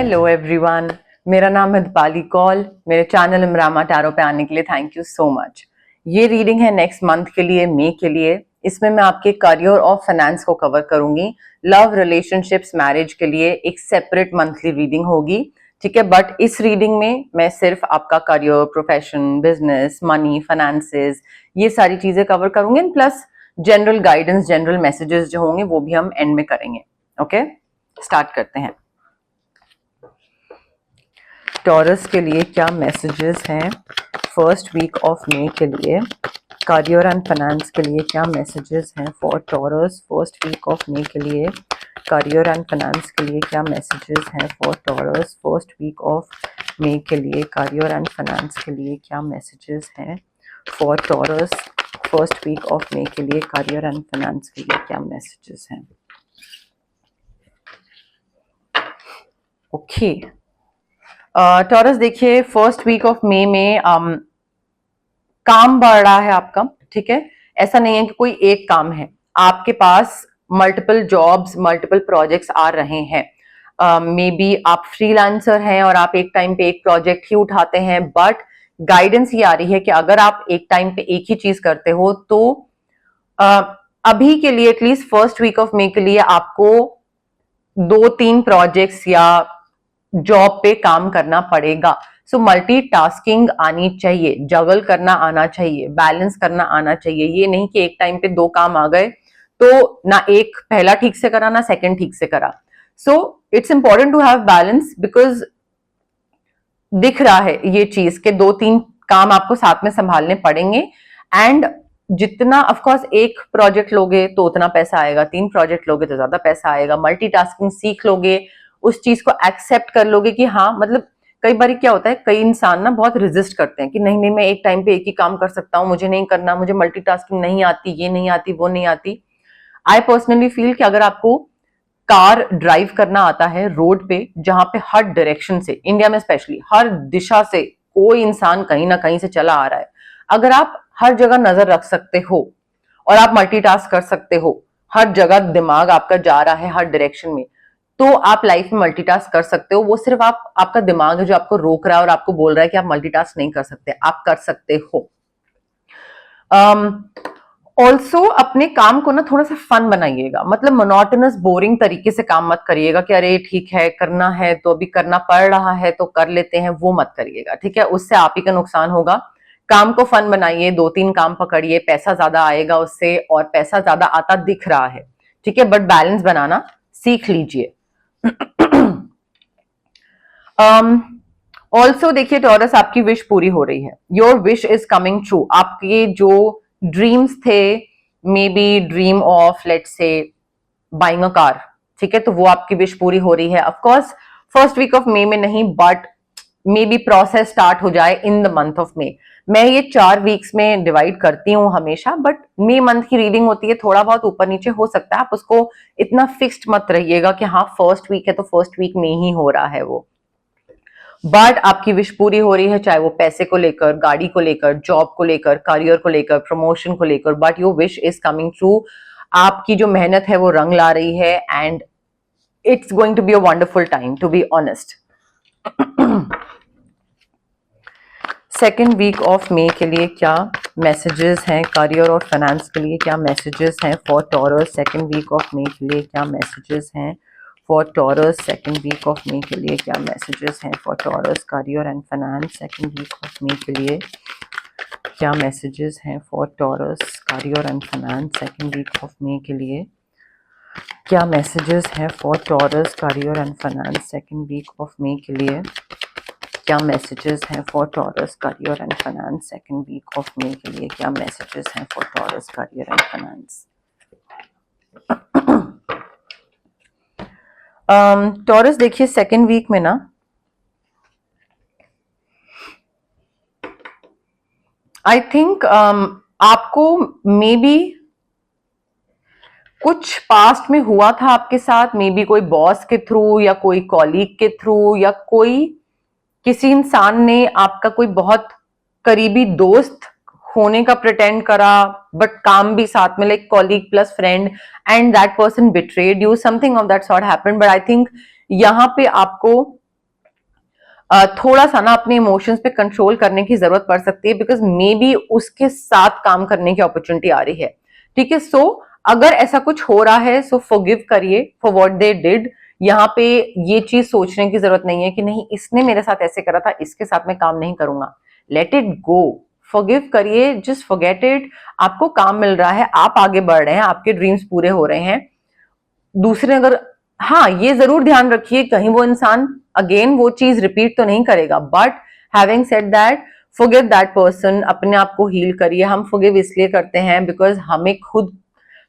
Hello everyone, मेरा नाम है दीपाली कौल। मेरे चैनल इमरामा टैरो पे आने के लिए थैंक यू सो मच। ये रीडिंग है नेक्स्ट मंथ के लिए, मई के लिए। इसमें मैं आपके करियर और फाइनेंस को कवर करूंगी। लव, रिलेशनशिप्स, मैरिज के लिए एक सेपरेट मंथली रीडिंग होगी, ठीक है। बट इस रीडिंग में मैं सिर्फ आपका career, profession, business, money, finances, ये सारी चीजें कवर करूंगी। Plus general guidance, general messages जो होंगे वो भी हम एंड में करेंगे। ओके, स्टार्ट करते हैं। टॉरस के लिए क्या मैसेजेस हैं फर्स्ट वीक ऑफ मई के लिए? करियर एंड फाइनेंस के लिए क्या मैसेजेस हैं for Taurus first week of May के लिए? करियर एंड फाइनेंस के लिए क्या मैसेजेस हैं for Taurus first week of May के लिए? करियर एंड फाइनेंस के लिए क्या मैसेजेस हैं for Taurus first week of May के लिए? करियर एंड फाइनेंस के लिए क्या मैसेजेस हैं? ओके टॉरस, देखिए फर्स्ट वीक ऑफ मई में काम बढ़ रहा है आपका, ठीक है। ऐसा नहीं है कि कोई एक काम है, आपके पास मल्टीपल जॉब्स, मल्टीपल प्रोजेक्ट्स आ रहे हैं। मे बी आप फ्रीलांसर हैं और आप एक टाइम पे एक प्रोजेक्ट ही उठाते हैं, बट गाइडेंस ये आ रही है कि अगर आप एक टाइम पे एक ही चीज करते हो तो अभी के लिए at least first week of May के लिए आपको 2-3 प्रोजेक्ट्स या जॉब पे काम करना पड़ेगा। सो मल्टीटास्किंग आनी चाहिए, जगल करना आना चाहिए, बैलेंस करना आना चाहिए। ये नहीं कि एक टाइम पे 2 काम आ गए तो ना एक पहला ठीक से करा ना सेकंड ठीक से करा। So it's important to have balance, because दिख रहा है ये चीज के 2-3 काम आपको साथ में संभालने पड़ेंगे। एंड जितना ऑफकोर्स एक प्रोजेक्ट लोगे तो उतना पैसा आएगा, 3 प्रोजेक्ट लोगे तो ज्यादा पैसा आएगा। मल्टीटास्किंग सीख लोगे, उस चीज को एक्सेप्ट कर लोगे कि हाँ, मतलब कई बार क्या होता है, कई इंसान ना बहुत रेजिस्ट करते हैं कि नहीं नहीं मैं एक टाइम पे एक ही काम कर सकता हूँ, मुझे नहीं करना, मुझे मल्टीटास्किंग नहीं आती, ये नहीं आती, वो नहीं आती। आई पर्सनली फील कि अगर आपको कार ड्राइव करना आता है रोड पे, जहां पे हर डायरेक्शन से, इंडिया में स्पेशली हर दिशा से कोई इंसान कहीं ना कहीं से चला आ रहा है, अगर आप हर जगह नजर रख सकते हो और आप मल्टीटास्क कर सकते हो, हर जगह दिमाग आपका जा रहा है हर डायरेक्शन में, तो आप लाइफ में मल्टीटास्क कर सकते हो। वो सिर्फ आपका दिमाग है जो आपको रोक रहा है और आपको बोल रहा है कि आप मल्टीटास्क नहीं कर सकते, आप कर सकते हो। ऑल्सो अपने काम को ना थोड़ा सा फन बनाइएगा, मतलब मोनोटोनस बोरिंग तरीके से काम मत करिएगा कि अरे ठीक है करना है तो अभी करना पड़ रहा है तो कर लेते हैं, वो मत करिएगा, ठीक है। उससे आप ही का नुकसान होगा। काम को फन बनाइए, 2-3 काम पकड़िए, पैसा ज्यादा आएगा उससे, और पैसा ज्यादा आता दिख रहा है, ठीक है, बट बैलेंस बनाना सीख लीजिए। ऑल्सो देखिए टॉरस, आपकी विश पूरी हो रही है। Your wish is coming true. आपके जो ड्रीम्स थे, may be dream of let's say buying a car, ठीक है, तो वो आपकी विश पूरी हो रही है। Of course first week of May में नहीं, but maybe process start हो जाए in the month of May. मैं ये 4 वीक्स में डिवाइड करती हूँ हमेशा, बट मई मंथ की रीडिंग होती है, थोड़ा बहुत ऊपर नीचे हो सकता है। आप उसको इतना फिक्स्ड मत रहिएगा कि हाँ फर्स्ट वीक है तो फर्स्ट वीक में ही हो रहा है वो। बट आपकी विश पूरी हो रही है, चाहे वो पैसे को लेकर, गाड़ी को लेकर, जॉब को लेकर, करियर को लेकर, प्रमोशन को लेकर, but your wish is coming true. आपकी जो मेहनत है वो रंग ला रही है, and it's going to be a wonderful time, to be honest. Second week of May के लिए क्या मैसेजेस हैं? करियर और फाइनेंस के लिए क्या मैसेजेस हैं for Taurus second week of May के लिए? क्या मैसेजेस हैं for Taurus second week of May के लिए? क्या मैसेजेस हैं for Taurus career and finance second week of May के लिए? क्या मैसेजेस हैं for Taurus career and finance second week of May के लिए? क्या मैसेजेस हैं for Taurus career and finance second week of May के लिए? क्या मैसेजेस हैं for Taurus career and finance second week of May के लिए? क्या मैसेजेस हैं for Taurus career and finance? Taurus देखिए सेकेंड वीक में ना आई थिंक आपको मे बी कुछ पास्ट में हुआ था आपके साथ, मे बी कोई बॉस के थ्रू या कोई कॉलीग के थ्रू या कोई किसी इंसान ने आपका कोई बहुत करीबी दोस्त होने का प्रिटेंड करा, बट काम भी साथ में, like colleague plus friend, and that person betrayed you, something of that sort happened. But I think यहाँ पे आपको थोड़ा सा ना अपने इमोशंस पे कंट्रोल करने की जरूरत पड़ सकती है, बिकॉज मे बी उसके साथ काम करने की अपॉर्चुनिटी आ रही है, ठीक है। सो अगर ऐसा कुछ हो रहा है, सो फॉरगिव करिए फॉर व्हाट दे डिड। यहाँ पे ये चीज सोचने की जरूरत नहीं है कि नहीं इसने मेरे साथ ऐसे करा था, इसके साथ मैं काम नहीं करूंगा। लेट इट गो, फॉरगिव करिए, जस्ट फॉरगेट इट। आपको काम मिल रहा है, आप आगे बढ़ रहे हैं, आपके ड्रीम्स पूरे हो रहे हैं। दूसरे अगर, हाँ ये जरूर ध्यान रखिए कहीं वो इंसान अगेन वो चीज रिपीट तो नहीं करेगा, but having said that, forgive that person, अपने आप को हील करिए। हम फॉरगिव इसलिए करते हैं बिकॉज हमें खुद,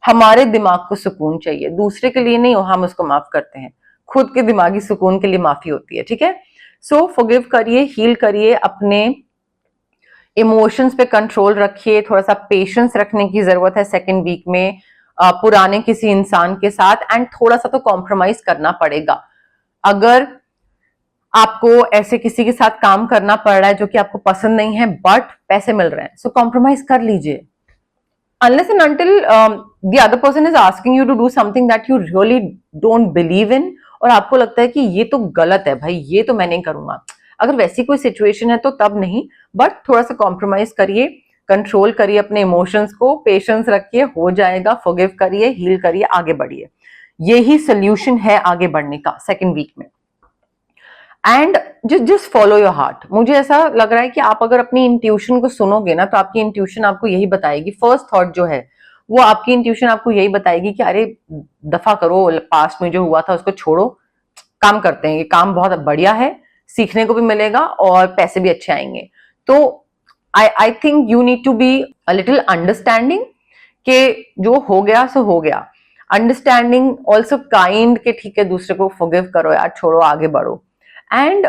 हमारे दिमाग को सुकून चाहिए, दूसरे के लिए नहीं, हम उसको माफ करते हैं, खुद के दिमागी सुकून के लिए माफी होती है, ठीक है। सो फॉरगिव करिए, हील करिए, अपने इमोशंस पे कंट्रोल रखिए, थोड़ा सा पेशेंस रखने की जरूरत है सेकेंड वीक में पुराने किसी इंसान के साथ, एंड थोड़ा सा तो कॉम्प्रोमाइज करना पड़ेगा। अगर आपको ऐसे किसी के साथ काम करना पड़ रहा है जो कि आपको पसंद नहीं है बट पैसे मिल रहे हैं, सो कॉम्प्रोमाइज कर लीजिए। Unless and until the other person is asking you to do something that you really don't believe in, और आपको लगता है कि ये तो गलत है भाई, ये तो मैं नहीं करूंगा, अगर वैसी कोई सिचुएशन है तो तब नहीं, बट थोड़ा सा कॉम्प्रोमाइज करिए, कंट्रोल करिए अपने इमोशंस को, पेशेंस रखिए, हो जाएगा। फॉरगिव करिए, हील करिए, आगे बढ़िए। यही सोल्यूशन है आगे बढ़ने का सेकेंड वीक में। And just follow your heart. मुझे ऐसा लग रहा है कि आप अगर अपनी इंट्यूशन को सुनोगे ना, तो आपकी इंट्यूशन आपको यही बताएगी, फर्स्ट थॉट जो है वो आपकी इंट्यूशन आपको यही बताएगी कि अरे दफा करो, पास्ट में जो हुआ था उसको छोड़ो, काम करते हैं, ये काम बहुत बढ़िया है, सीखने को भी मिलेगा और पैसे भी अच्छे आएंगे। तो I think you need to be a little understanding कि जो हो गया सो हो गया, अंडरस्टैंडिंग ऑल्सो काइंड के ठीक है, दूसरे को फॉरगिव करो यार, छोड़ो, आगे बढ़ो। एंड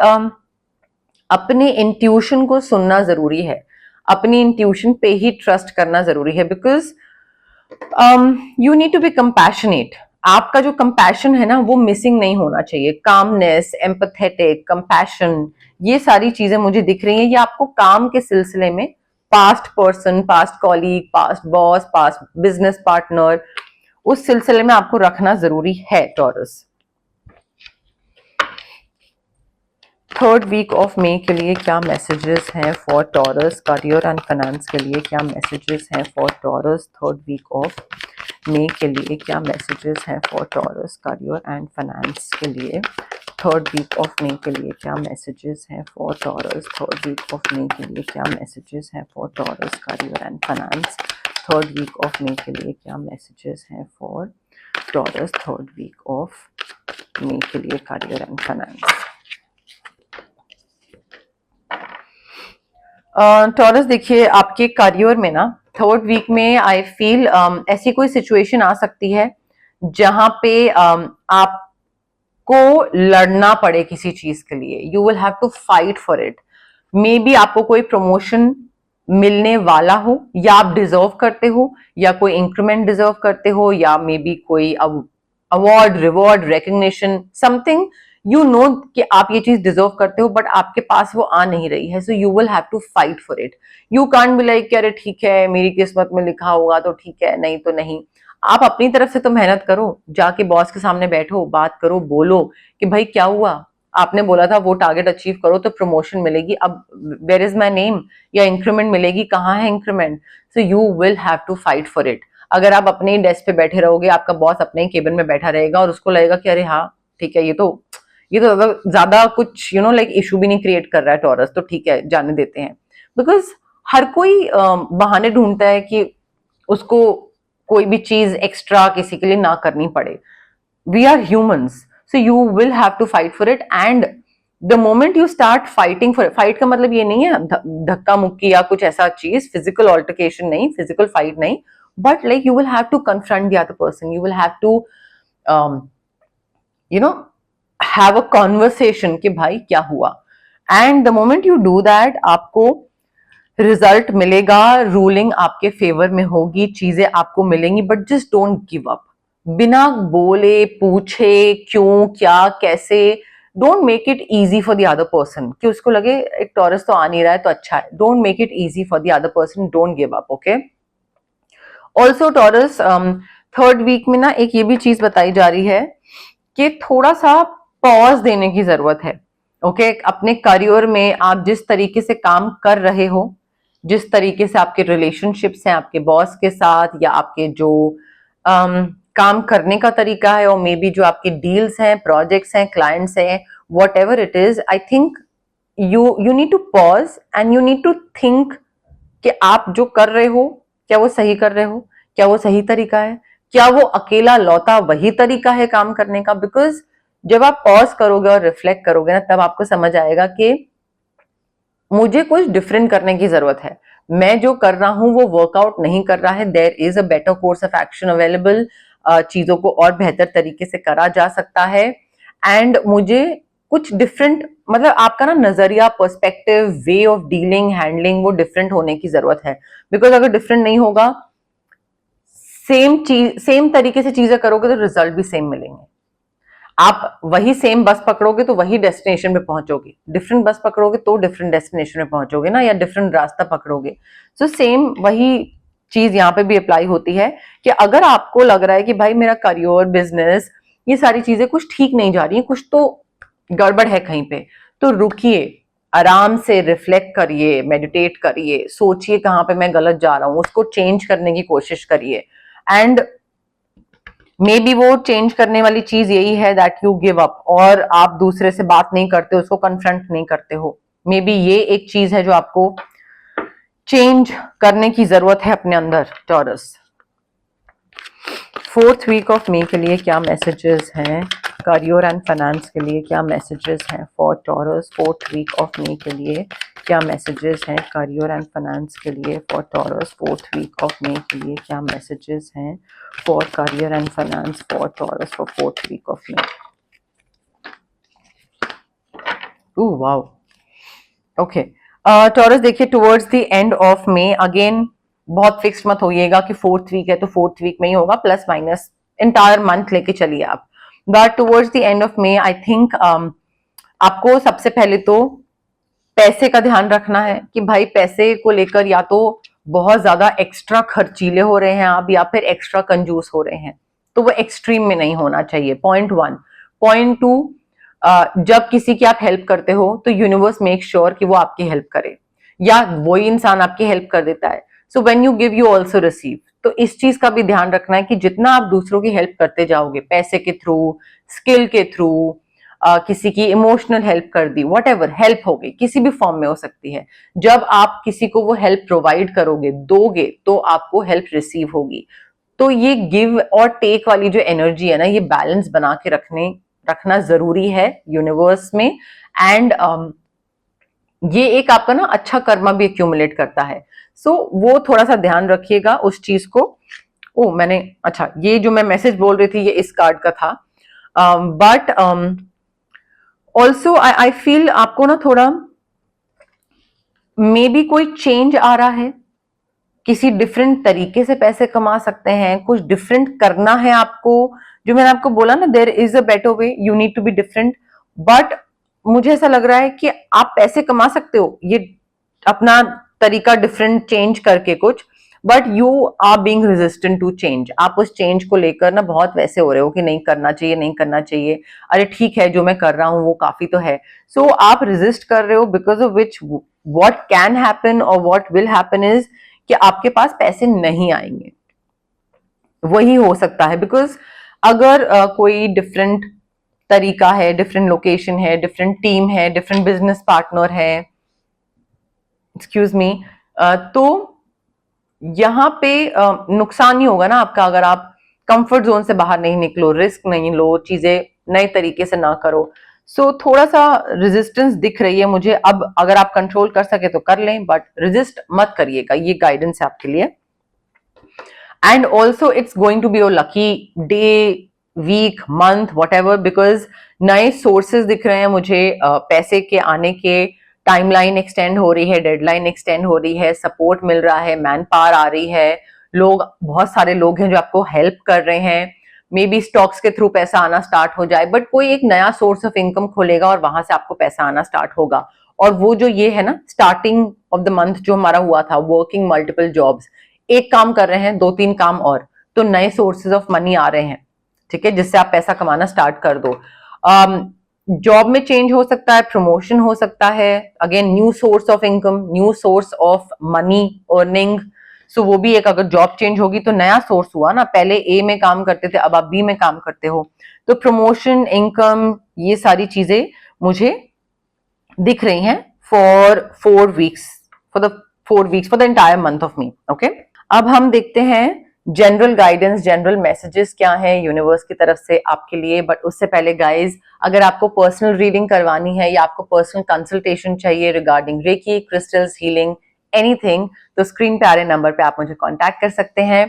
अपने इंट्यूशन को सुनना जरूरी है, अपनी इंट्यूशन पे ही ट्रस्ट करना जरूरी है, because you need to be compassionate. आपका जो कंपैशन है ना वो मिसिंग नहीं होना चाहिए। कामनेस, एम्पथेटिक, कंपैशन, ये सारी चीजें मुझे दिख रही हैं, ये आपको काम के सिलसिले में past person, past colleague, past boss, past business partner, उस सिलसिले में आपको रखना जरूरी है Taurus. Third week of May के लिए क्या मैसेजेस हैं for Taurus? Career and finance के लिए क्या मैसेजेस हैं for Taurus? Third week of May के लिए क्या मैसेजेस हैं for Taurus? Career and finance के लिए थर्ड वीक ऑफ मे के लिए क्या मैसेजेस हैं for Taurus? Third week of May के लिए क्या मैसेजेस हैं for Taurus? Career and finance third week of May के लिए क्या मैसेजेस हैं for Taurus? Third week of May के लिए करियर एंड फाइनेंस। टॉरस देखिए, आपके करियर में ना थर्ड वीक में आई फील ऐसी कोई सिचुएशन आ सकती है जहां पे आपको लड़ना पड़े किसी चीज के लिए। You will have to fight for it. Maybe आपको कोई प्रमोशन मिलने वाला हो, या आप डिजर्व करते हो, या कोई इंक्रीमेंट डिजर्व करते हो, या मे बी कोई award, reward, recognition, something you know कि आप ये चीज डिजर्व करते हो, बट आपके पास वो आ नहीं रही है। So you will have to fight for it. You can't be like अरे ठीक है मेरी किस्मत में लिखा होगा तो ठीक है, नहीं तो नहीं। आप अपनी तरफ से तो मेहनत करो, जाके बॉस के सामने बैठो, बात करो, बोलो कि भाई क्या हुआ, आपने बोला था वो टारगेट अचीव करो तो प्रमोशन मिलेगी, अब वेयर इज माई नेम, या इंक्रीमेंट मिलेगी, कहाँ है increment? So you will have to fight for it. अगर आप अपने डेस्क पे बैठे रहोगे, आपका बॉस अपने केबिन में बैठा रहेगा और उसको लगेगा कि अरे हाँ ठीक है, ये तो ज्यादा कुछ लाइक इशू भी नहीं क्रिएट कर रहा है टॉरस, तो ठीक है जाने देते हैं। बिकॉज हर कोई बहाने ढूंढता है कि उसको कोई भी चीज एक्स्ट्रा किसी के लिए ना करनी पड़े। We are humans, so you will have to fight for it. And the moment you start fighting for, fight का मतलब ये नहीं है धक्का मुक्की या कुछ ऐसा चीज, फिजिकल ऑल्टरकेशन नहीं, फिजिकल फाइट नहीं, but like you will have to confront the other person, you will have to have a conversation कि भाई क्या हुआ। and the moment you do that, आपको रिजल्ट मिलेगा, रूलिंग आपके फेवर में होगी, चीजें आपको मिलेंगी, but just don't give up. बिना बोले पूछे क्यों, क्या, कैसे, don't make it easy for the other person कि उसको लगे एक टॉरस तो आ नहीं रहा है तो अच्छा है। Don't make it easy for the other person, don't give up, okay. Also Taurus third week में ना एक ये भी चीज बताई जा रही है कि थोड़ा सा पॉज देने की जरूरत है। ओके अपने करियर में आप जिस तरीके से काम कर रहे हो, जिस तरीके से आपके रिलेशनशिप्स हैं आपके बॉस के साथ, या आपके जो काम करने का तरीका है, और मे बी जो आपके डील्स हैं, प्रोजेक्ट्स हैं, क्लाइंट्स हैं, whatever it is, I think you need to pause and you need to think कि आप जो कर रहे हो क्या वो सही कर रहे हो, क्या वो सही तरीका है, क्या वो अकेला लौता वही तरीका है काम करने का। बिकॉज जब आप पॉज करोगे और रिफ्लेक्ट करोगे ना, तब आपको समझ आएगा कि मुझे कुछ डिफरेंट करने की जरूरत है, मैं जो कर रहा हूं वो वर्कआउट नहीं कर रहा है, there is a better course of action available, चीजों को और बेहतर तरीके से करा जा सकता है, एंड मुझे कुछ डिफरेंट, मतलब आपका ना नजरिया, perspective, way of dealing, handling, वो डिफरेंट होने की जरूरत है। बिकॉज अगर डिफरेंट नहीं होगा, सेम तरीके से चीजें करोगे तो रिजल्ट भी सेम मिलेंगे। आप वही सेम बस पकड़ोगे तो वही डेस्टिनेशन पे पहुंचोगे, डिफरेंट बस पकड़ोगे तो डिफरेंट डेस्टिनेशन पे पहुंचोगे ना, या डिफरेंट रास्ता पकड़ोगे। सो सेम वही चीज यहाँ पे भी अप्लाई होती है कि अगर आपको लग रहा है कि भाई मेरा करियर, बिजनेस, ये सारी चीजें कुछ ठीक नहीं जा रही है, कुछ तो गड़बड़ है कहीं पे, तो रुकिए, आराम से रिफ्लेक्ट करिए, मेडिटेट करिए, सोचिए कहाँ पे मैं गलत जा रहा हूँ, उसको चेंज करने की कोशिश करिए। एंड मे बी वो चेंज करने वाली चीज यही है दैट यू गिव अप, और आप दूसरे से बात नहीं करते, उसको कन्फ्रंट नहीं करते हो। मे बी ये एक चीज है जो आपको चेंज करने की जरूरत है अपने अंदर, Taurus. Fourth week of May के लिए क्या मैसेजेस हैं, करियर एंड फाइनेंस के लिए क्या मैसेजेस हैं for Taurus. Fourth week of May के लिए क्या मैसेजेस हैं करियर एंड फाइनेंस के लिए for Taurus. Fourth week of May के लिए क्या मैसेजेस हैं for career and finance for Taurus for fourth week of May. Oh wow, okay Taurus देखिए, towards the end of May, again बहुत fixed मत होइएगा कि फोर्थ वीक है तो फोर्थ वीक में ही होगा, प्लस माइनस इंटायर मंथ लेके चलिए आप। But towards the end of may I think आपको सबसे पहले तो पैसे का ध्यान रखना है कि भाई पैसे को लेकर या तो बहुत ज्यादा एक्स्ट्रा खर्चीले हो रहे हैं आप, या फिर एक्स्ट्रा कंजूस हो रहे हैं, तो वो एक्सट्रीम में नहीं होना चाहिए। Point one. पॉइंट टू, जब किसी की आप हेल्प करते हो तो यूनिवर्स मेक श्योर कि वो आपकी हेल्प करे, या वही इंसान आपकी हेल्प कर देता है। So when you give you also receive. तो इस चीज का भी ध्यान रखना है कि जितना आप दूसरों की हेल्प करते जाओगे, पैसे के थ्रू, स्किल के थ्रू, किसी की इमोशनल हेल्प कर दी, वट एवर हेल्प हो गई, किसी भी फॉर्म में हो सकती है, जब आप किसी को वो हेल्प प्रोवाइड करोगे, दोगे, तो आपको हेल्प रिसीव होगी। तो ये गिव और टेक वाली जो एनर्जी है ना, ये बैलेंस बना के रखना जरूरी है यूनिवर्स में। एंड ये एक आपका ना अच्छा कर्मा भी एक्यूमुलेट करता है। सो वो थोड़ा सा ध्यान रखिएगा उस चीज को। ओ मैंने, अच्छा ये जो मैं मैसेज बोल रही थी ये इस कार्ड का था। बट ऑल्सो आई फील आपको ना थोड़ा मे बी कोई चेंज आ रहा है, किसी डिफरेंट तरीके से पैसे कमा सकते हैं, कुछ डिफरेंट करना है आपको। जो मैंने आपको बोला ना, there is a better way, you need to be different. But मुझे ऐसा लग रहा है कि आप पैसे कमा सकते हो ये अपना तरीका डिफरेंट चेंज करके कुछ, but you are being resistant to change. आप उस चेंज को लेकर ना बहुत वैसे हो रहे हो कि नहीं करना चाहिए, नहीं करना चाहिए, अरे ठीक है जो मैं कर रहा हूं वो काफी तो है। सो आप रेजिस्ट कर रहे हो, because of which what can happen और व्हाट विल हैपन इज कि आपके पास पैसे नहीं आएंगे, वही हो सकता है। बिकॉज अगर कोई डिफरेंट तरीका है, डिफरेंट लोकेशन है, डिफरेंट टीम है, डिफरेंट बिजनेस पार्टनर है, एक्सक्यूज मी, तो यहाँ पे नुकसान ही होगा ना आपका, अगर आप कंफर्ट जोन से बाहर नहीं निकलो, रिस्क नहीं लो, चीजें नए तरीके से ना करो। सो थोड़ा सा रेजिस्टेंस दिख रही है मुझे। अब अगर आप कंट्रोल कर सके तो कर लें, बट रेजिस्ट मत करिएगा, ये गाइडेंस है आपके लिए। And also it's going to be your lucky day, week, month, what, because नए सोर्सेज दिख रहे हैं मुझे, पैसे के आने के टाइमलाइन एक्सटेंड हो रही है, डेडलाइन एक्सटेंड हो रही है, सपोर्ट मिल रहा है, मैन पावर आ रही है, लोग, बहुत सारे लोग हैं जो आपको हेल्प कर रहे हैं। मे बी स्टॉक्स के थ्रू पैसा आना स्टार्ट हो जाए, बट कोई एक नया सोर्स ऑफ इनकम खोलेगा और वहां से आपको पैसा आना स्टार्ट होगा। और वो जो ये है ना, स्टार्टिंग ऑफ द मंथ जो हमारा हुआ था, वर्किंग मल्टीपल जॉब्स, एक काम कर रहे हैं, 2-3 काम और, तो नए सोर्सेज ऑफ मनी आ रहे हैं, ठीक है, जिससे आप पैसा कमाना स्टार्ट कर दो। जॉब में चेंज हो सकता है, प्रमोशन हो सकता है, again new source of income, new source of money earning. So वो भी एक, अगर जॉब चेंज होगी तो नया सोर्स हुआ ना, पहले ए में काम करते थे अब आप बी में काम करते हो, तो प्रमोशन, इनकम, ये सारी चीजें मुझे दिख रही हैं for 4 weeks, for the entire month of me. Okay, अब हम देखते हैं जनरल गाइडेंस, जनरल मैसेजेस क्या है यूनिवर्स की तरफ से आपके लिए। बट उससे पहले गाइज, अगर आपको पर्सनल रीडिंग करवानी है या आपको पर्सनल कंसल्टेशन चाहिए regarding reiki, crystals, healing, anything, तो स्क्रीन पे आ रहे नंबर पे आप मुझे कांटेक्ट कर सकते हैं।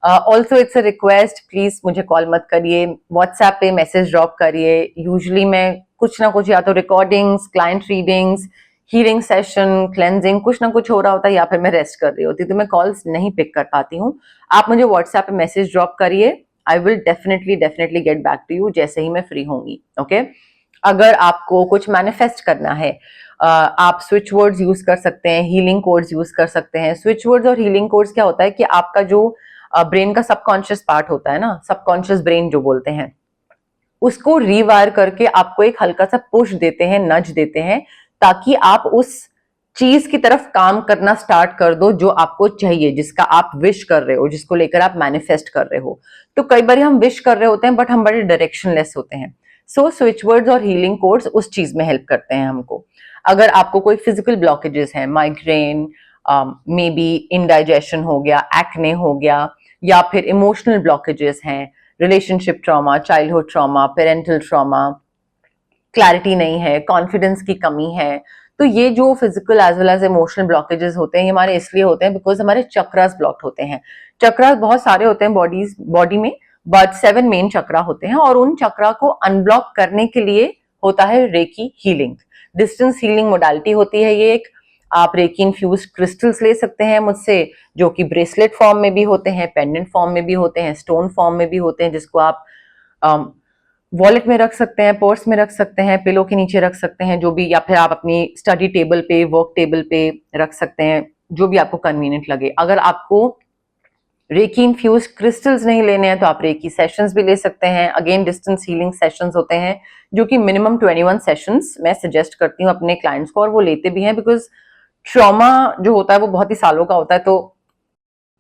Also it's a request, please मुझे कॉल मत करिए, व्हाट्सएप पे मैसेज ड्रॉप करिए। यूजुअली मैं कुछ ना कुछ, या तो recordings, client readings, healing session, cleansing, कुछ ना कुछ हो रहा होता है, या फिर मैं रेस्ट कर रही होती, तो मैं कॉल्स नहीं पिक कर पाती हूँ। आप मुझे व्हाट्सएप पे मैसेज ड्रॉप करिए, I will definitely get back to you जैसे ही मैं फ्री होंगी। ओके, अगर आपको कुछ मैनिफेस्ट करना है, आप स्विच वर्ड्स यूज कर सकते हैं, हीलिंग कोड्स यूज कर सकते हैं। स्विच वर्ड्स और हीलिंग कोड्स क्या होता है कि आपका जो ब्रेन का सबकॉन्शियस पार्ट होता है ना, सबकॉन्शियस ब्रेन जो बोलते हैं, उसको रीवायर करके आपको एक हल्का सा पुश देते हैं, नज देते हैं, ताकि आप उस चीज की तरफ काम करना स्टार्ट कर दो जो आपको चाहिए, जिसका आप विश कर रहे हो, जिसको लेकर आप मैनिफेस्ट कर रहे हो। तो कई बार हम विश कर रहे होते हैं बट हम बड़े डायरेक्शनलेस होते हैं। सो स्विच वर्ड्स और हीलिंग कोड्स उस चीज में हेल्प करते हैं हमको। अगर आपको कोई फिजिकल ब्लॉकेजेस है, माइग्रेन, मे बी इंडाइजेशन हो गया, एक्ने हो गया, या फिर इमोशनल ब्लॉकेजेस हैं, relationship trauma, childhood trauma, parental trauma, clarity नहीं है, कॉन्फिडेंस की कमी है, तो ये जो physical as well as emotional blockages होते हैं, ये हमारे इसलिए होते हैं बिकॉज हमारे चक्रास ब्लॉक्ड होते हैं। चक्रास बहुत सारे होते हैं बॉडी में, बट 7 मेन चक्रा होते हैं, और उन चक्रा को अनब्लॉक करने के लिए होता है recce healing. Distance healing modality होती है ये एक। आप रेकी इन्फ्यूज क्रिस्टल्स ले सकते हैं मुझसे, जो कि ब्रेसलेट फॉर्म में भी होते हैं, पेंडेंट फॉर्म में भी होते हैं, स्टोन फॉर्म में भी होते हैं, जिसको आप वॉलेट में रख सकते हैं, पर्स में रख सकते हैं, पिलो के नीचे रख सकते हैं, जो भी, या फिर आप अपनी स्टडी टेबल पे, वर्क टेबल पे रख सकते हैं, जो भी आपको कन्वीनियंट लगे। अगर आपको रेकी इन्फ्यूज क्रिस्टल्स नहीं लेने हैं तो आप रेकी सेशंस भी ले सकते हैं। अगेन डिस्टेंस हीलिंग सेशंस होते हैं, जो कि मिनिमम 21 सेशंस मैं सजेस्ट करती हूँ अपने क्लाइंट्स को, और वो लेते भी हैं बिकॉज ट्रॉमा जो होता है वो बहुत ही सालों का होता है, तो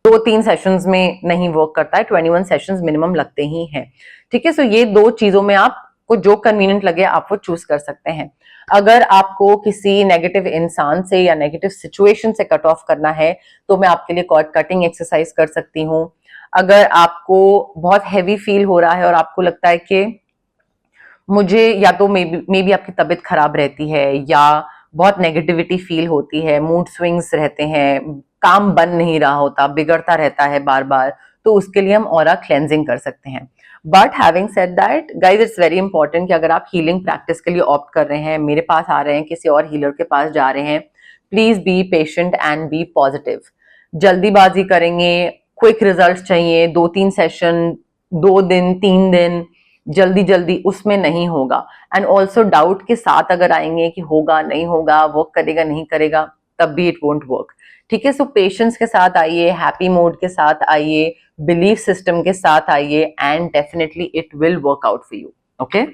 2-3 सेशंस में नहीं वर्क करता है, 21 सेशंस मिनिमम लगते ही हैं। ठीक है, सो ये 2 चीजों में आपको जो कन्वीनियंट लगे आप वो चूज कर सकते हैं। अगर आपको किसी नेगेटिव इंसान से या नेगेटिव सिचुएशन से कट ऑफ करना है तो मैं आपके लिए कॉर्ड कटिंग एक्सरसाइज कर सकती हूँ। अगर आपको बहुत हैवी फील हो रहा है और आपको लगता है कि मुझे, या तो मे बी आपकी तबीयत खराब रहती है, या बहुत नेगेटिविटी फील होती है, मूड स्विंग्स रहते हैं, काम बन नहीं रहा होता, बिगड़ता रहता है बार बार, तो उसके लिए हम ऑरा क्लेंजिंग कर सकते हैं। But having said that guys, it's very important कि अगर आप हीलिंग प्रैक्टिस के लिए ऑप्ट कर रहे हैं, मेरे पास आ रहे हैं, किसी और हीलर के पास जा रहे हैं, please be patient and be positive. जल्दीबाजी करेंगे, क्विक रिजल्ट चाहिए, 2-3 सेशन, 2 दिन, 3 दिन, जल्दी जल्दी, उसमें नहीं होगा। एंड ऑल्सो डाउट के साथ अगर आएंगे कि होगा नहीं होगा, वर्क करेगा नहीं करेगा, तब भी इट वोंट वर्क। ठीक है, सो पेशेंस के साथ आइए, हैप्पी मूड के साथ आइए, बिलीफ सिस्टम के साथ आइए, and definitely it will work out for you. Okay,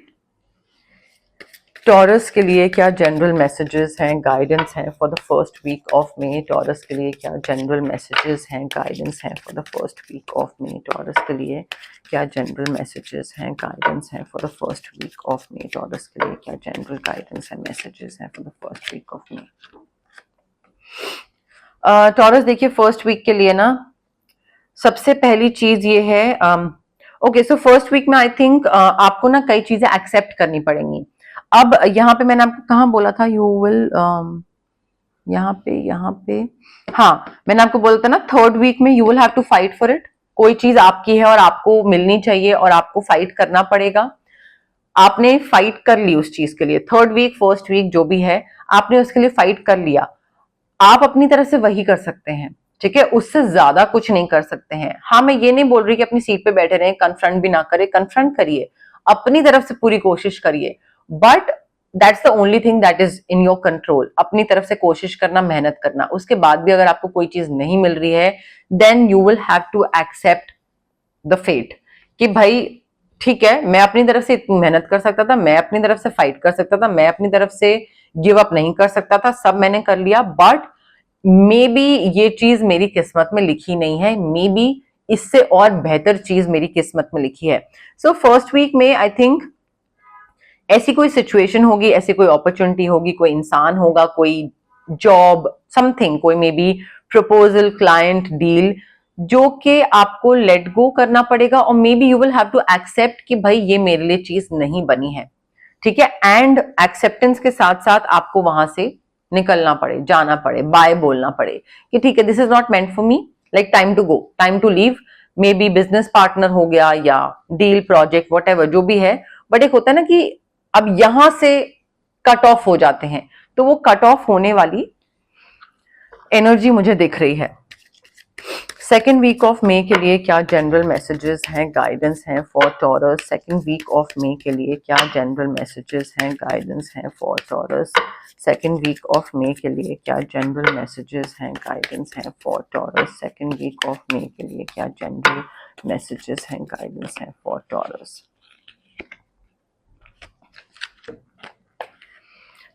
Taurus के लिए क्या जनरल मैसेजेस हैं, गाइडेंस हैं for the first week of May? Taurus के लिए क्या जनरल मैसेजेस हैं, गाइडेंस हैं for the first week of May? Taurus के लिए क्या जनरल मैसेजेस हैं, गाइडेंस हैं for the first week of May? Taurus के लिए क्या जनरल गाइडेंस एंड मैसेजेस हैं for the first week of May? Taurus देखिए, फर्स्ट वीक के लिए ना सबसे पहली चीज ये है, ओके, सो फर्स्ट वीक में आई थिंक आपको ना कई चीजें एक्सेप्ट करनी पड़ेंगी। अब यहाँ पे मैंने आपको कहाँ बोला था, यू विल, यहाँ पे, हाँ, मैंने आपको बोला था ना, थर्ड वीक में you will have to fight for it. कोई चीज आपकी है और आपको मिलनी चाहिए और आपको फाइट करना पड़ेगा। आपने फाइट कर ली उस चीज के लिए, थर्ड वीक, फर्स्ट वीक जो भी है, आपने उसके लिए फाइट कर लिया। आप अपनी तरफ से वही कर सकते हैं, ठीक है, उससे ज्यादा कुछ नहीं कर सकते हैं। हाँ, मैं ये नहीं बोल रही कि अपनी सीट पे बैठे रहें, कन्फ्रंट भी ना करें, कन्फ्रंट करिए, अपनी तरफ से पूरी कोशिश करिए, but that's the only thing that is in your control. अपनी तरफ से कोशिश करना, मेहनत करना। उसके बाद भी अगर आपको कोई चीज नहीं मिल रही है, then you will have to accept the fate कि भाई ठीक है, मैं अपनी तरफ से इतनी मेहनत कर सकता था, मैं अपनी तरफ से फाइट कर सकता था, मैं अपनी तरफ से गिव अप नहीं कर सकता था, सब मैंने कर लिया, बट मे बी ये चीज मेरी किस्मत में लिखी नहीं है, मे बी इससे और बेहतर चीज मेरी किस्मत में लिखी है। सो फर्स्ट वीक में आई थिंक ऐसी कोई सिचुएशन होगी, ऐसी कोई अपॉर्चुनिटी होगी, कोई इंसान होगा, कोई जॉब, समथिंग, कोई maybe proposal, client, deal, जो कि आपको लेट गो करना पड़ेगा, और maybe you will have to accept कि भाई ये मेरे लिए चीज नहीं बनी है, ठीक है। एंड एक्सेप्टेंस के साथ साथ आपको वहां से निकलना पड़े, जाना पड़े, बाय बोलना पड़े कि ठीक है, this is not meant for me, like time to go, time to leave. Maybe business partner हो गया या डील, प्रोजेक्ट, वट एवर जो भी है, बट एक होता है ना कि अब यहां से कट ऑफ हो जाते हैं, तो वो कट ऑफ होने वाली एनर्जी मुझे दिख रही है। सेकेंड वीक ऑफ मे के लिए क्या जनरल मैसेजेस हैं, गाइडेंस हैं for Taurus? Second week of May के लिए क्या जनरल मैसेजेस हैं, गाइडेंस हैं for Taurus? Second week of May के लिए क्या जनरल मैसेजेस हैं, गाइडेंस हैं for Taurus? Second week of May के लिए क्या जनरल मैसेजेस हैं, गाइडेंस हैं फॉर टॉरस?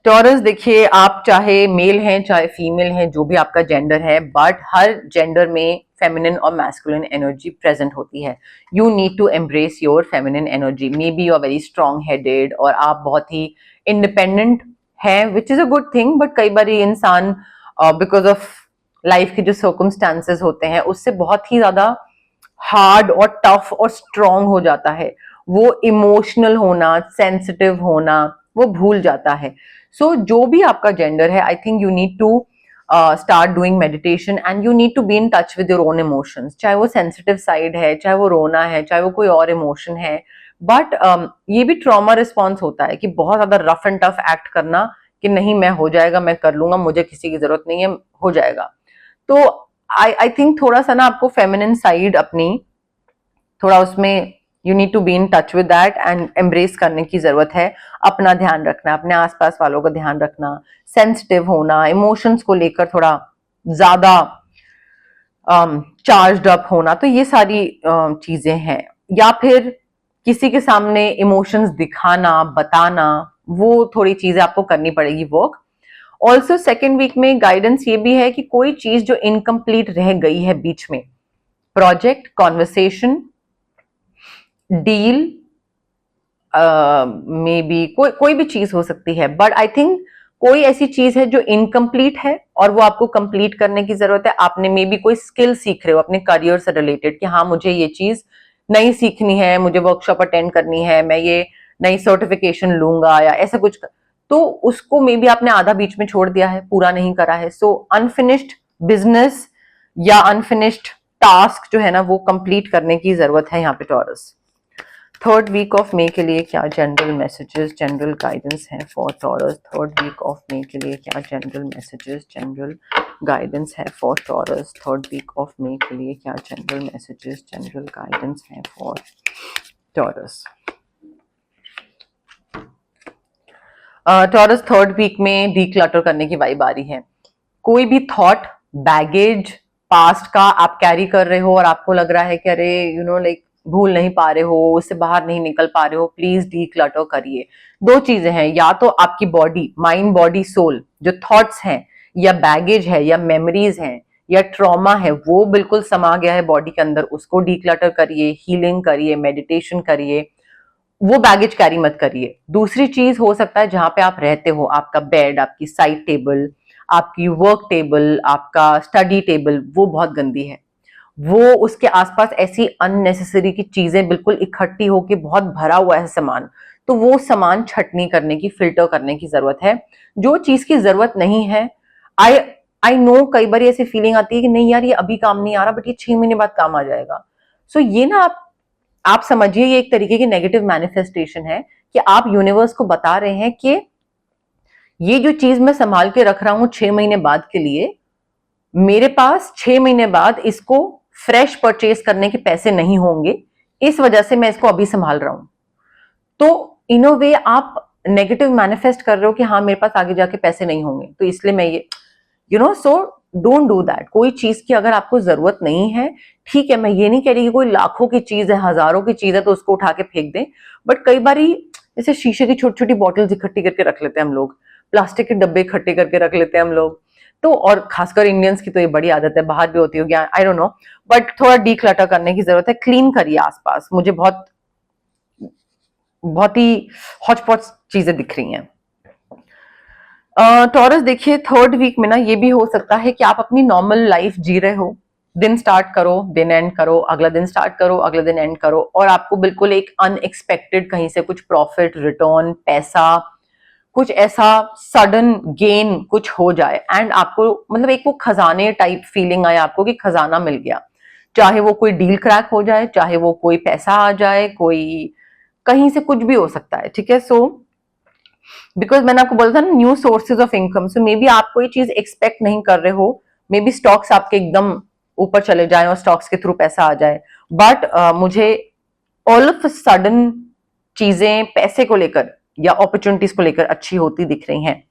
टॉरस देखिए, आप चाहे मेल हैं चाहे फीमेल हैं, जो भी आपका जेंडर है, बट हर जेंडर में फेमिनिन और मैस्कुलिन एनर्जी प्रेजेंट होती है। You need to embrace your feminine energy. Maybe you are very strong headed और आप बहुत ही इंडिपेंडेंट हैं, which is a good thing, but कई बार इंसान बिकॉज ऑफ लाइफ के जो सर्कमस्टांसेस होते हैं उससे बहुत ही ज्यादा हार्ड और टफ और स्ट्रॉन्ग हो जाता है, वो इमोशनल होना, सेंसिटिव होना वो भूल जाता है। सो जो भी आपका जेंडर है, I think you need to start doing meditation and you need to be in touch with your own emotions, चाहे वो सेंसिटिव साइड है, चाहे वो रोना है, चाहे वो कोई और इमोशन है, बट ये भी ट्रॉमा रिस्पॉन्स होता है कि बहुत ज्यादा रफ एंड टफ एक्ट करना कि नहीं मैं हो जाएगा, मैं कर लूंगा, मुझे किसी की जरूरत नहीं है, हो जाएगा। तो आई थिंक थोड़ा सा ना आपको फेमिनिन साइड अपनी थोड़ा उसमें you need to be in touch with that and embrace करने की जरूरत है। अपना ध्यान रखना, अपने आसपास वालों का ध्यान रखना, सेंसिटिव होना, इमोशंस को लेकर थोड़ा ज्यादा चार्ज्ड अप होना, तो ये सारी चीजें हैं। या फिर किसी के सामने इमोशंस दिखाना, बताना, वो थोड़ी चीजें आपको करनी पड़ेगी वर्क। ऑल्सो सेकेंड वीक में गाइडेंस ये भी है कि कोई चीज जो इनकम्प्लीट रह गई है बीच में, project, conversation, deal, may be कोई भी चीज हो सकती है, बट आई थिंक कोई ऐसी चीज है जो इनकम्प्लीट है और वो आपको कंप्लीट करने की जरूरत है। आपने मे बी कोई स्किल सीख रहे हो अपने करियर से रिलेटेड कि हाँ मुझे ये चीज नई सीखनी है, मुझे वर्कशॉप अटेंड करनी है, मैं ये नई सर्टिफिकेशन लूंगा या ऐसा कुछ, तो उसको मे बी आपने आधा बीच में छोड़ दिया है, पूरा नहीं करा है। सो अनफिनिश्ड बिजनेस या अनफिनिश्ड टास्क जो है ना वो कंप्लीट करने की जरूरत है यहाँ पे Taurus. Third week of May के लिए क्या जनरल मैसेजेस, जनरल गाइडेंस हैं for Taurus? Third week of May के लिए क्या जनरल मैसेजेस, जनरल गाइडेंस है for Taurus? Third week of May के लिए क्या जनरल मैसेजेस, जनरल गाइडेंस हैं for Taurus? Taurus third week में डीक्लटर करने की वाइब आ रही है। कोई भी थॉट, बैगेज पास्ट का आप कैरी कर रहे हो और आपको लग रहा है कि अरे यू नो लाइक भूल नहीं पा रहे हो, उससे बाहर नहीं निकल पा रहे हो, प्लीज डीक्लटर करिए। दो चीजें हैं, या तो आपकी बॉडी, माइंड, बॉडी, सोल, जो थॉट्स हैं या बैगेज है या मेमोरीज हैं या ट्रॉमा है वो बिल्कुल समा गया है बॉडी के अंदर, उसको डीक्लटर करिए, हीलिंग करिए, मेडिटेशन करिए, वो बैगेज कैरी मत करिए। दूसरी चीज हो सकता है जहां पे आप रहते हो, आपका बेड, आपकी साइड टेबल, आपकी वर्क टेबल, आपका स्टडी टेबल, वो बहुत गंदी है, वो उसके आसपास ऐसी अननेसेसरी की चीजें बिल्कुल इकट्ठी होके बहुत भरा हुआ है सामान, तो वो सामान छटनी करने की, फिल्टर करने की जरूरत है। जो चीज की जरूरत नहीं है, आई आई नो कई बार ऐसी फीलिंग आती है कि नहीं यार ये अभी काम नहीं आ रहा बट ये 6 महीने बाद काम आ जाएगा। सो ये ना आप समझिए ये एक तरीके की नेगेटिव मैनिफेस्टेशन है कि आप यूनिवर्स को बता रहे हैं कि ये जो चीज मैं संभाल के रख रहा हूं 6 महीने बाद के लिए, मेरे पास 6 महीने बाद इसको फ्रेश परचेज करने के पैसे नहीं होंगे, इस वजह से मैं इसको अभी संभाल रहा हूं। तो इन अ वे आप नेगेटिव मैनिफेस्ट कर रहे हो कि हाँ मेरे पास आगे जाके पैसे नहीं होंगे, तो इसलिए मैं ये सो डोंट डू दैट। कोई चीज की अगर आपको जरूरत नहीं है, ठीक है, मैं ये नहीं कह रही कि कोई लाखों की चीज है, हजारों की चीज है तो उसको उठा के फेंक दें, बट कई बारी जैसे शीशे की छोटी छोटी बॉटल्स इकट्ठी करके रख लेते हैं हम लोग, प्लास्टिक के डब्बे इकट्ठे करके रख लेते हैं हम लोग, तो और खासकर इंडियंस की तो ये बड़ी आदत है, बाहर भी होती होगी, आई डोंट नो, बट थोड़ा डीक्लटर करने की जरूरत है, क्लीन करिए आसपास। मुझे बहुत बहुत ही हॉच पॉच चीजें दिख रही हैं। टॉरस देखिए, थर्ड वीक में ना ये भी हो सकता है कि आप अपनी नॉर्मल लाइफ जी रहे हो, दिन स्टार्ट करो, दिन एंड करो, अगला दिन स्टार्ट करो, अगला दिन एंड करो, और आपको बिल्कुल एक अनएक्सपेक्टेड कहीं से कुछ प्रॉफिट, रिटर्न, पैसा, कुछ ऐसा सडन गेन कुछ हो जाए, एंड आपको मतलब एक वो खजाने टाइप फीलिंग आए आपको कि खजाना मिल गया, चाहे वो कोई डील क्रैक हो जाए, चाहे वो कोई पैसा आ जाए, कोई कहीं से कुछ भी हो सकता है, ठीक है। सो बिकॉज मैंने आपको बोला था ना, new sources of income, so may be आप कोई चीज एक्सपेक्ट नहीं कर रहे हो, मे बी स्टॉक्स आपके एकदम ऊपर चले जाए और स्टॉक्स के थ्रू पैसा आ जाए, बट मुझे ऑल ऑफ सडन चीजें पैसे को लेकर या अपॉर्चुनिटीज को लेकर अच्छी होती दिख रही हैं।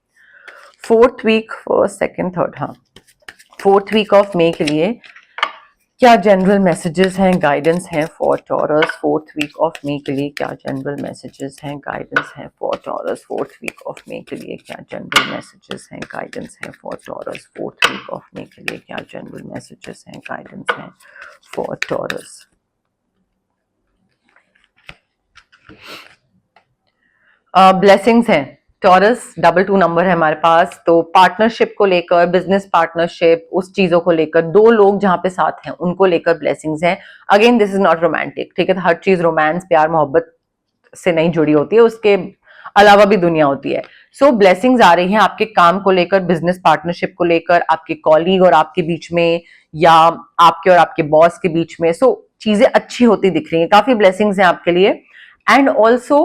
Fourth week, first second third, हाँ, फोर्थ वीक ऑफ मे के लिए क्या जनरल मैसेजेस हैं, गाइडेंस हैं for Taurus? Fourth week of May के लिए क्या जनरल मैसेजेस हैं, गाइडेंस हैं for Taurus? Fourth week of May के लिए क्या जनरल मैसेजेस हैं, गाइडेंस हैं for Taurus? Fourth week of May के लिए क्या जनरल मैसेजेस हैं, गाइडेंस हैं फॉर टॉरस? ब्लेसिंग्स हैं टॉरस, 22 नंबर है हमारे पास, तो पार्टनरशिप को लेकर, बिजनेस पार्टनरशिप, उस चीजों को लेकर, दो लोग जहां पे साथ हैं उनको लेकर ब्लेसिंग्स हैं। Again this is not romantic, ठीक है, तो हर चीज रोमांस, प्यार, मोहब्बत से नहीं जुड़ी होती है, उसके अलावा भी दुनिया होती है। सो ब्लेसिंग्स आ रही हैं आपके काम को लेकर, बिजनेस पार्टनरशिप को लेकर, आपके कॉलीग और आपके बीच में, या आपके और आपके बॉस के बीच में। सो चीजें अच्छी होती दिख रही हैं, काफी ब्लेसिंग्स हैं आपके लिए। एंड ऑल्सो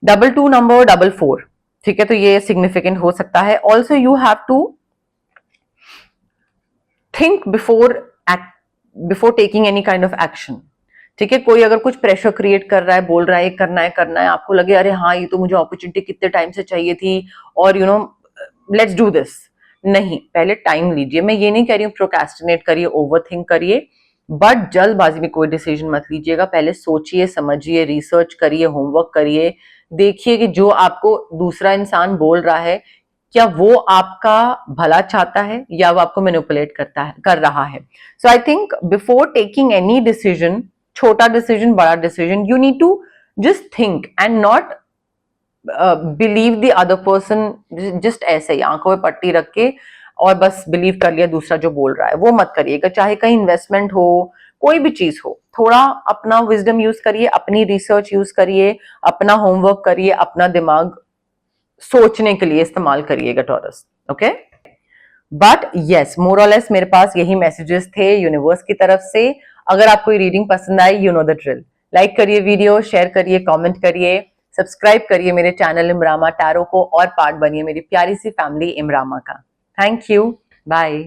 22 नंबर और 44, ठीक है, तो ये सिग्निफिकेंट हो सकता है। Also you have to think before taking any kind of action, ठीक है। कोई अगर कुछ प्रेशर क्रिएट कर रहा है, बोल रहा है करना है, आपको लगे अरे हाँ ये तो मुझे अपॉर्चुनिटी कितने टाइम से चाहिए थी, और you know let's do this, नहीं, पहले टाइम लीजिए। मैं ये नहीं कह रही हूँ प्रोक्रेस्टिनेट करिए, ओवरथिंक करिए, बट जल्दबाजी में कोई डिसीजन मत लीजिएगा। पहले सोचिए, समझिए, रिसर्च करिए, होमवर्क करिए, देखिए कि जो आपको दूसरा इंसान बोल रहा है क्या वो आपका भला चाहता है या वो आपको मैनिपुलेट कर रहा है। So I think before taking any decision, छोटा डिसीजन, बड़ा decision, you need to just think and not believe the other person, just ऐसे ही आंखों में पट्टी रख के और बस बिलीव कर लिया दूसरा जो बोल रहा है, वो मत करिएगा। चाहे कहीं इन्वेस्टमेंट हो, कोई भी चीज हो, थोड़ा अपना विजडम यूज करिए, अपनी रिसर्च यूज करिए, अपना होमवर्क करिए, अपना दिमाग सोचने के लिए इस्तेमाल करिएगा टॉरस, ओके। बट यस, मोर और लेस मेरे पास यही मैसेजेस थे यूनिवर्स की तरफ से। अगर आपको ये रीडिंग पसंद आई, you know the drill, like करिए वीडियो, शेयर करिए, कमेंट करिए, सब्सक्राइब करिए मेरे चैनल इमरामा टैरो को, और पार्ट बनिए मेरी प्यारी सी फैमिली इमरामा का। Thank you, bye.